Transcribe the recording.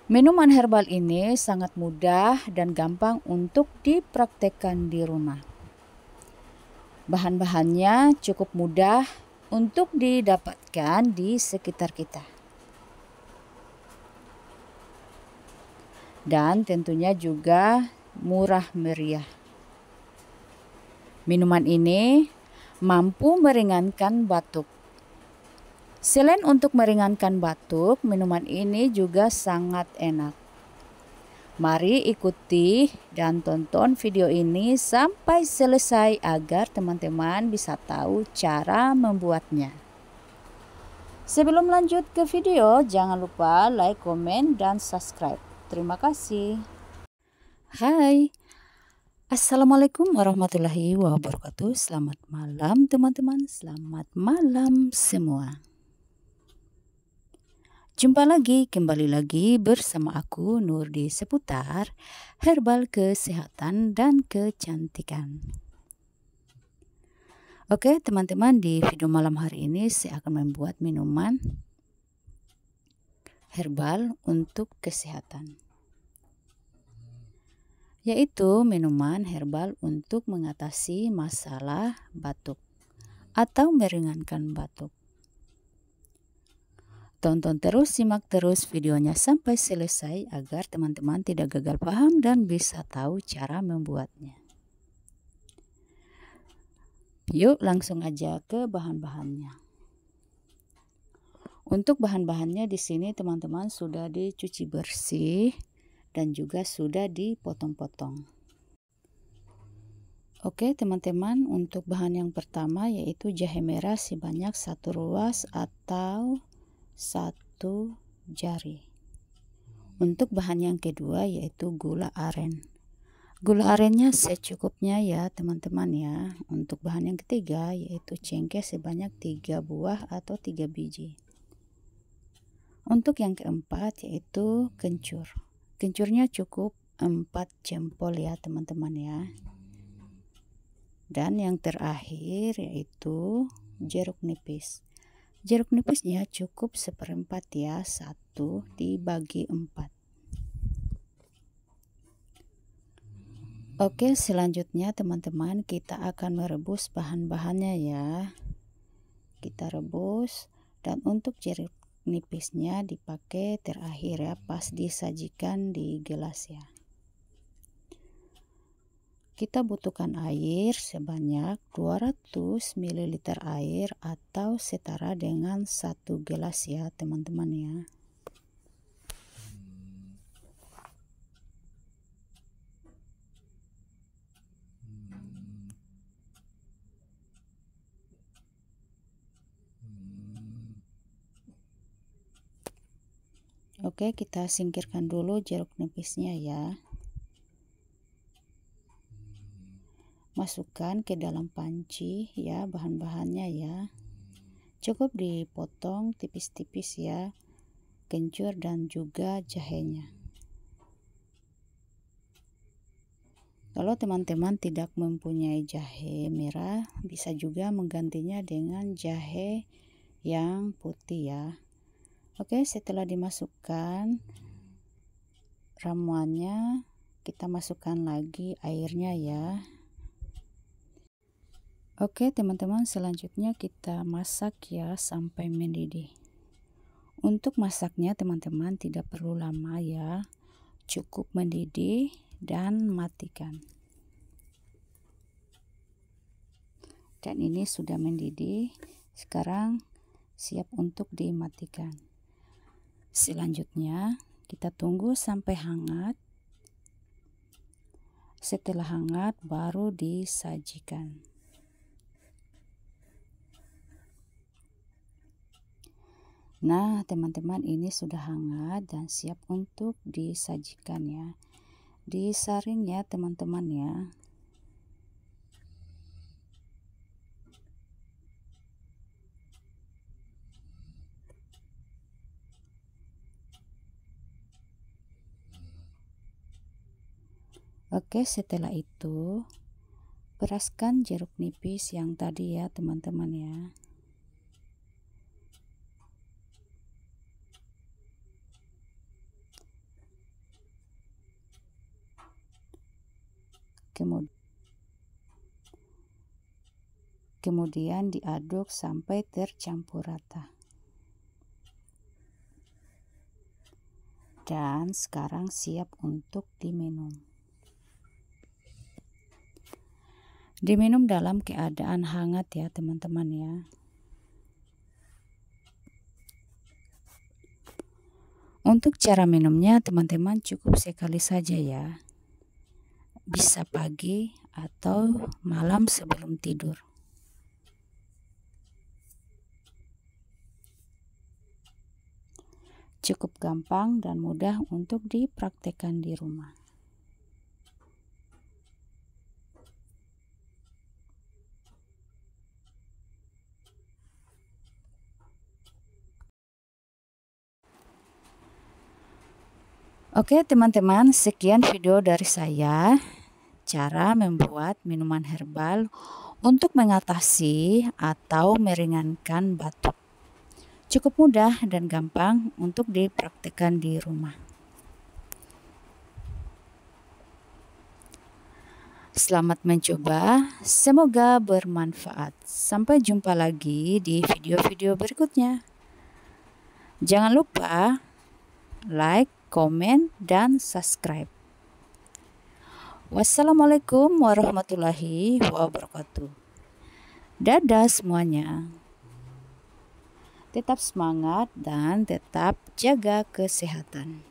Minuman herbal ini sangat mudah dan gampang untuk dipraktekkan di rumah. Bahan-bahannya cukup mudah untuk didapatkan di sekitar kita. Dan tentunya juga murah meriah. Minuman ini mampu meringankan batuk. Selain untuk meringankan batuk, minuman ini juga sangat enak. Mari ikuti dan tonton video ini sampai selesai agar teman-teman bisa tahu cara membuatnya. Sebelum lanjut ke video, jangan lupa like, komen, dan subscribe. Terima kasih. Hai, Assalamualaikum warahmatullahi wabarakatuh. Selamat malam teman-teman, selamat malam semua. Jumpa lagi, kembali lagi bersama aku Nur di seputar herbal kesehatan dan kecantikan. Oke teman-teman, di video malam hari ini saya akan membuat minuman herbal untuk kesehatan. Yaitu minuman herbal untuk mengatasi masalah batuk atau meringankan batuk. Tonton terus, simak terus videonya sampai selesai agar teman-teman tidak gagal paham dan bisa tahu cara membuatnya. Yuk langsung aja ke bahan-bahannya. Untuk bahan-bahannya di sini teman-teman sudah dicuci bersih dan juga sudah dipotong-potong. Oke teman-teman, untuk bahan yang pertama yaitu jahe merah sebanyak 1 ruas atau 1 jari. Untuk bahan yang kedua yaitu gula aren. Gula arennya secukupnya ya teman-teman ya. Untuk bahan yang ketiga yaitu cengkeh sebanyak 3 buah atau 3 biji. Untuk yang keempat yaitu kencur. Kencurnya cukup 4 jempol ya teman-teman ya. Dan yang terakhir yaitu jeruk nipis. Jeruk nipisnya cukup 1/4 ya, 1 dibagi 4. Oke, selanjutnya teman-teman kita akan merebus bahan-bahannya ya. Kita rebus, dan untuk jeruk nipisnya dipakai terakhir ya, pas disajikan di gelas ya. Kita butuhkan air sebanyak 200 ml air atau setara dengan 1 gelas ya teman-teman ya. Oke, kita singkirkan dulu jeruk nipisnya ya. Masukkan ke dalam panci ya bahan-bahannya ya. Cukup dipotong tipis-tipis ya, kencur dan juga jahenya. Kalau teman-teman tidak mempunyai jahe merah, bisa juga menggantinya dengan jahe yang putih ya. Oke, setelah dimasukkan ramuannya, kita masukkan lagi airnya ya. Oke teman-teman, selanjutnya kita masak ya sampai mendidih. Untuk masaknya teman-teman tidak perlu lama ya, cukup mendidih dan matikan. Dan ini sudah mendidih, sekarang siap untuk dimatikan. Selanjutnya kita tunggu sampai hangat. Setelah hangat baru disajikan. Nah teman-teman, ini sudah hangat dan siap untuk disajikan ya. Disaring ya teman-teman ya. Oke, setelah itu peraskan jeruk nipis yang tadi ya teman-teman ya. Kemudian diaduk sampai tercampur rata. Dan sekarang siap untuk diminum. Diminum dalam keadaan hangat ya teman-teman ya. Untuk cara minumnya teman-teman cukup sekali saja ya. Bisa pagi atau malam sebelum tidur. Cukup gampang dan mudah untuk dipraktekkan di rumah. Oke teman-teman, sekian video dari saya. Cara membuat minuman herbal untuk mengatasi atau meringankan batuk. Cukup mudah dan gampang untuk dipraktikkan di rumah. Selamat mencoba, semoga bermanfaat. Sampai jumpa lagi di video-video berikutnya. Jangan lupa like, komen, dan subscribe. Wassalamualaikum warahmatullahi wabarakatuh. Dadah semuanya. Tetap semangat dan tetap jaga kesehatan.